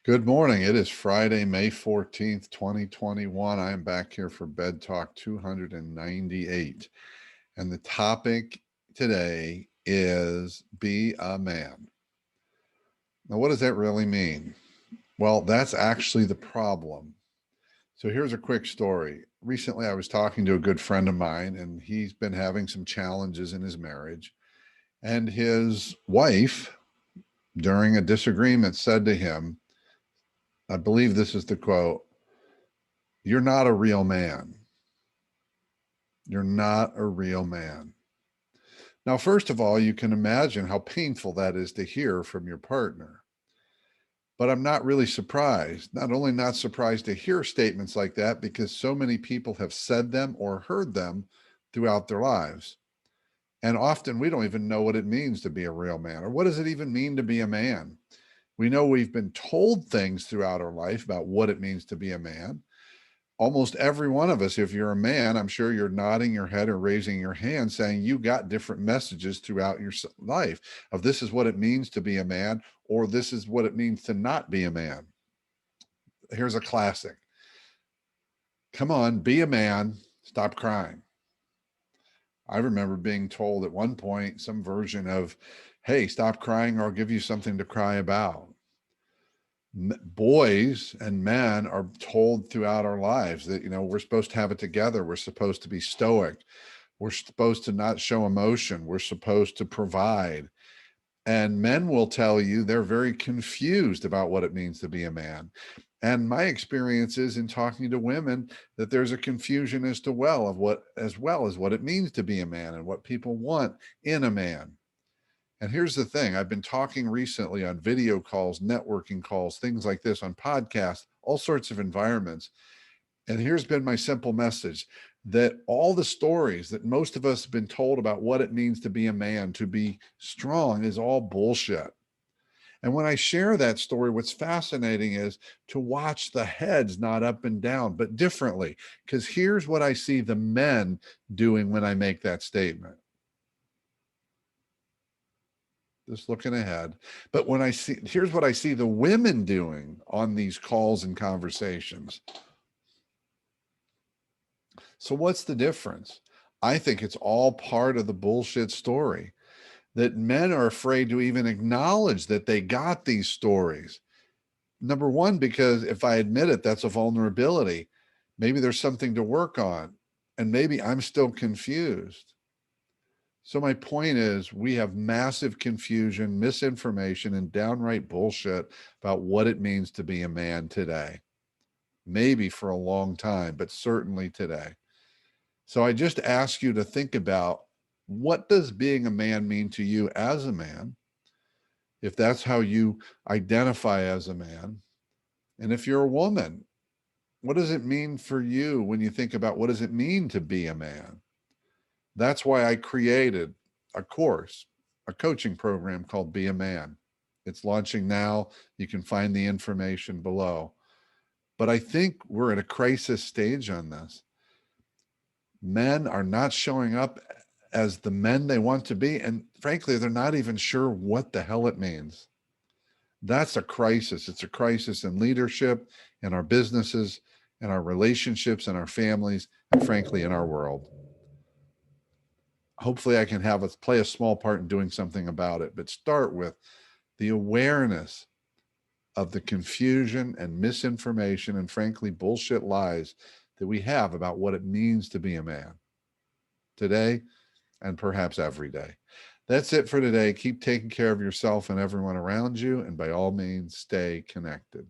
Good morning. It is Friday, May 14th, 2021. I am back here for Bed Talk 298. And the topic today is be a man. Now, what does that really mean? Well, that's actually the problem. So here's a quick story. Recently, I was talking to a good friend of mine, and he's been having some challenges in his marriage. And his wife, during a disagreement, said to him, I believe this is the quote, "You're not a real man. You're not a real man." Now, first of all, you can imagine how painful that is to hear from your partner. But I'm not really surprised. Not only not surprised to hear statements like that, because so many people have said them or heard them throughout their lives. And often we don't even know what it means to be a real man, or what does it even mean to be a man? We know we've been told things throughout our life about what it means to be a man. Almost every one of us, if you're a man, I'm sure you're nodding your head or raising your hand saying you got different messages throughout your life of this is what it means to be a man, or this is what it means to not be a man. Here's a classic. Come on, be a man, stop crying. I remember being told at one point some version of, hey, stop crying or I'll give you something to cry about. Boys and men are told throughout our lives that, we're supposed to have it together. We're supposed to be stoic. We're supposed to not show emotion. We're supposed to provide. And men will tell you they're very confused about what it means to be a man. And my experience is in talking to women that there's a confusion as well as what it means to be a man and what people want in a man. And here's the thing, I've been talking recently on video calls, networking calls, things like this, on podcasts, all sorts of environments. And here's been my simple message, that all the stories that most of us have been told about what it means to be a man, to be strong, is all bullshit. And when I share that story, what's fascinating is to watch the heads not up and down, but differently. Because here's what I see the men doing when I make that statement. Just looking ahead. But here's what I see the women doing on these calls and conversations. So what's the difference? I think it's all part of the bullshit story, that men are afraid to even acknowledge that they got these stories. Number one, because if I admit it, that's a vulnerability. Maybe there's something to work on, and maybe I'm still confused. So my point is, we have massive confusion, misinformation, and downright bullshit about what it means to be a man today. Maybe for a long time, but certainly today. So I just ask you to think about, what does being a man mean to you as a man, if that's how you identify as a man? And if you're a woman, what does it mean for you when you think about what does it mean to be a man? That's why I created a course, a coaching program called Be a Man. It's launching now. You can find the information below. But I think we're at a crisis stage on this. Men are not showing up as the men they want to be. And frankly, they're not even sure what the hell it means. That's a crisis. It's a crisis in leadership, in our businesses, in our relationships, in our families, and frankly, in our world. Hopefully I can play a small part in doing something about it, but start with the awareness of the confusion and misinformation and frankly bullshit lies that we have about what it means to be a man today and perhaps every day. That's it for today. Keep taking care of yourself and everyone around you, and by all means, stay connected.